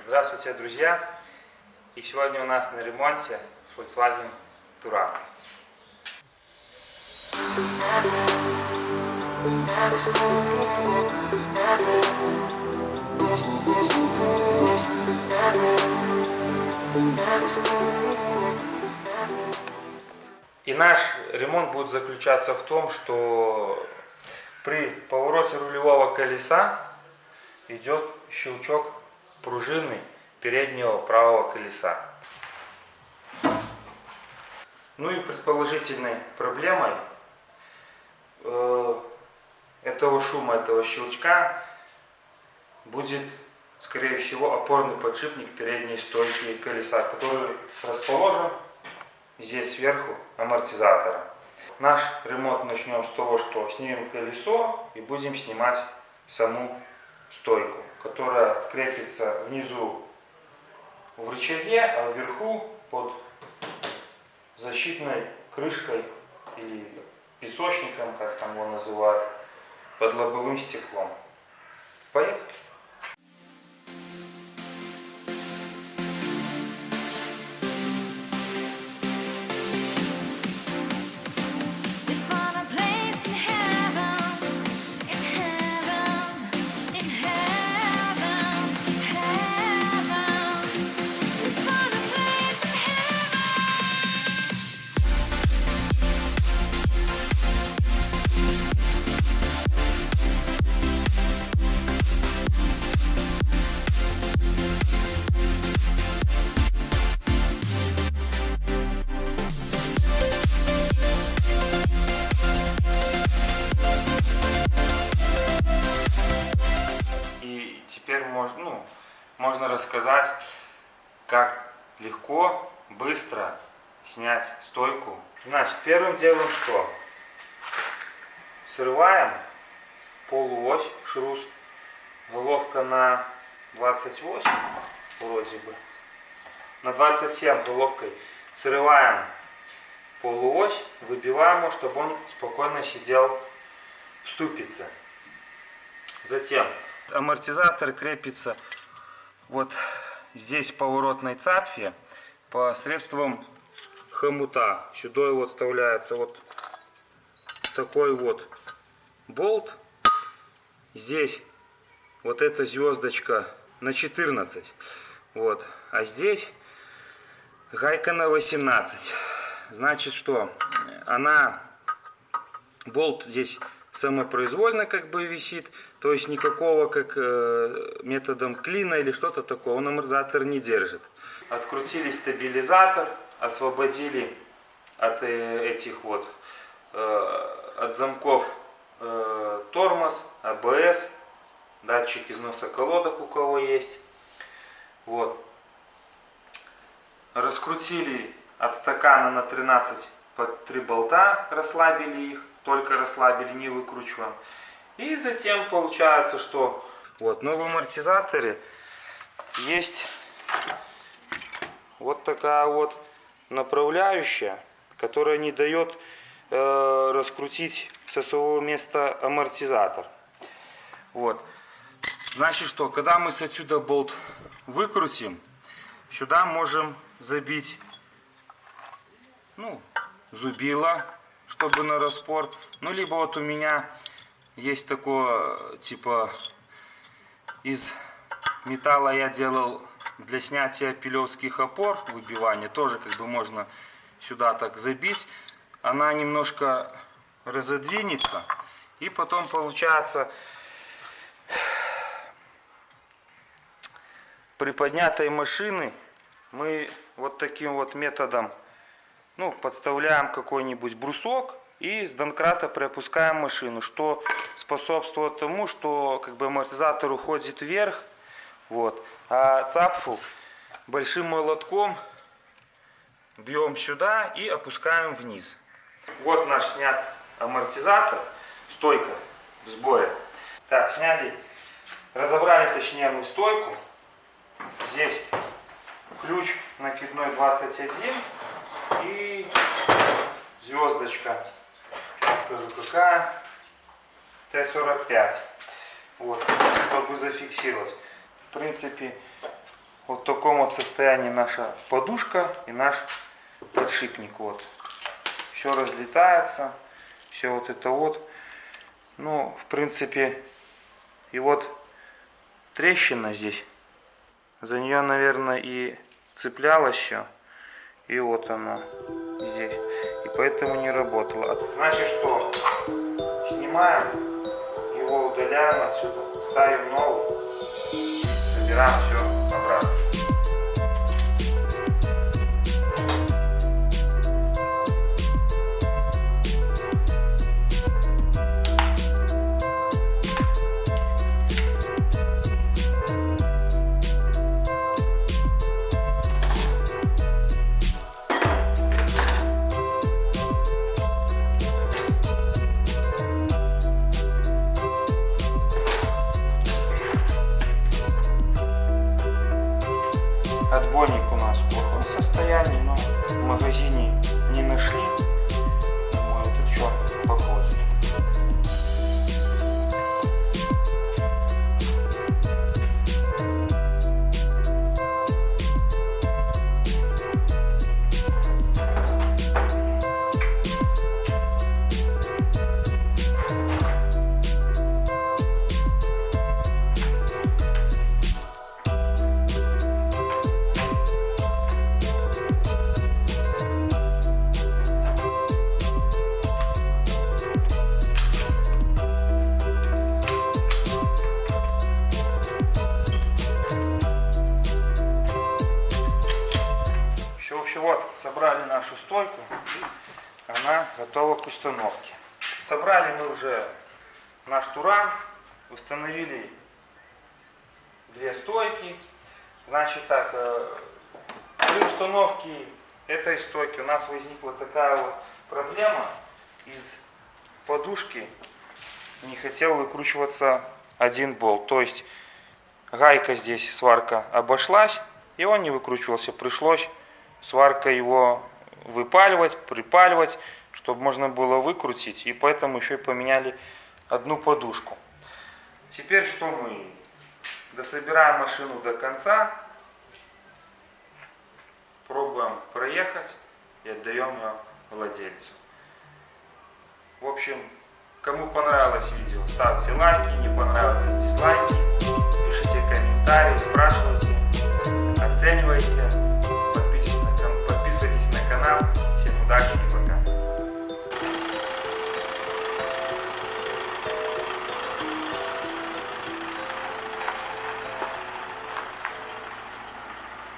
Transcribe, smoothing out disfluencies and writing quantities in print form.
Здравствуйте, друзья! И сегодня у нас на ремонте Volkswagen Touran. И наш ремонт будет заключаться в том, что при повороте рулевого колеса идет щелчок пружины переднего правого колеса. Ну и предположительной проблемой этого шума, этого щелчка будет, скорее всего, опорный подшипник передней стойки колеса, который расположен здесь сверху амортизатора. Наш ремонт начнем с того, что снимем колесо и будем снимать саму стойку, которая крепится внизу в рычаге, а вверху под защитной крышкой или песочником, как там его называют, под лобовым стеклом. Поехали! Теперь можно рассказать, как легко, быстро снять стойку. Значит, первым делом что? Срываем полуось, шрус, головка на 28, вроде бы, на 27 головкой. Срываем полуось, выбиваем его, чтобы он спокойно сидел в ступице. Затем амортизатор крепится вот здесь в поворотной цапфе посредством хомута. Сюда вот вставляется вот такой вот болт. Здесь вот эта звездочка на 14. Вот. А здесь гайка на 18. Значит, что болт здесь самопроизвольно как бы висит, то есть никакого как методом клина или что-то такое он амортизатор не держит. Открутили стабилизатор, освободили от этих вот от замков тормоз, АБС, датчик износа колодок у кого есть. Вот. Раскрутили от стакана на 13 по 3 болта, расслабили их. Только расслабили, не выкручиваем. И затем получается, что вот, но в амортизаторе есть вот такая вот направляющая, которая не дает раскрутить со своего места амортизатор. Вот. Значит, что когда мы отсюда болт выкрутим, сюда можем забить зубило, чтобы на распор. Ну, либо вот у меня есть такое, типа, из металла я делал для снятия пилевских опор, выбивания. Тоже как бы можно сюда так забить. Она немножко разодвинется. И потом получается при поднятой машины мы вот таким вот методом подставляем какой-нибудь брусок и с донкрата приопускаем машину, что способствует тому, что как бы амортизатор уходит вверх, вот, а цапфу большим молотком бьем сюда и опускаем вниз. Вот наш снят амортизатор, стойка в сборе. Так, разобрали точнее мы стойку. Здесь ключ накидной 21. И звездочка, сейчас скажу какая, Т-45, вот, чтобы зафиксировать. В принципе, Вот в таком вот состоянии наша подушка и наш подшипник. Вот. Все разлетается. Все вот это вот. Ну, в принципе, и вот трещина здесь. За нее, наверное, и цеплялось все. И вот оно здесь. И поэтому не работало. Значит, что? Снимаем, его удаляем отсюда, ставим новый, собираем все обратно. Отбойник у нас в плохом состоянии, но в магазине не нашли. Думаю, это что походит. Вот, собрали нашу стойку, она готова к установке. Собрали мы уже наш туран, установили две стойки. Значит так, при установке этой стойки у нас возникла такая вот проблема. Из подушки не хотел выкручиваться один болт. То есть гайка здесь, сварка обошлась, и он не выкручивался. Пришлось сваркой его выпаливать, припаливать, чтобы можно было выкрутить. И поэтому еще и поменяли одну подушку. Теперь что мы? Дособираем машину до конца. Пробуем проехать и отдаем ее владельцу. В общем, кому понравилось видео, ставьте лайки. Не понравилось, дизлайки. Пишите комментарии, спрашивайте, оценивайте. Подписывайтесь на канал. Всем удачи!